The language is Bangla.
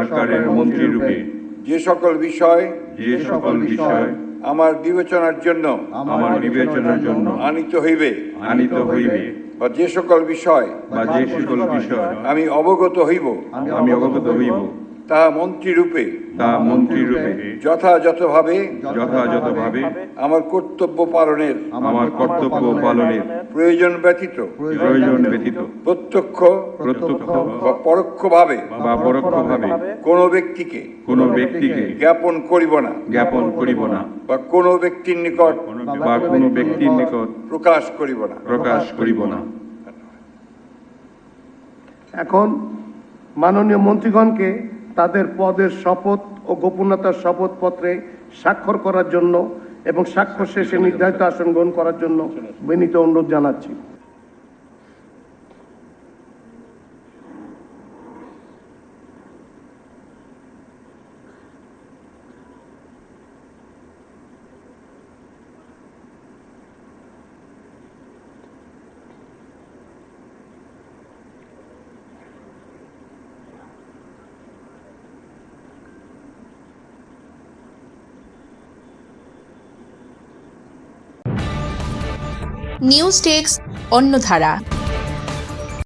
সরকারের মন্ত্রীরূপে যে সকল বিষয় আমার বিবেচনার জন্য আনিত হইবে বা যে সকল বিষয় আমি অবগত হইব তাহা মন্ত্রীরূপে যথাযথভাবে আমার কর্তব্য পালনের প্রয়োজন ব্যতীত প্রত্যক্ষ বা পরোক্ষভাবে কোনো ব্যক্তিকে জ্ঞাপন করিব না বা কোনো ব্যক্তির নিকট প্রকাশ করিব না। এখন মাননীয় মন্ত্রীগণকে তাদের পদের শপথ ও গোপনীয়তার শপথপত্রে স্বাক্ষর করার জন্য এবং স্বাক্ষর শেষে নির্ধারিত আসন গ্রহণ করার জন্য বিনীত অনুরোধ জানাচ্ছি। News desk অন্যধারা।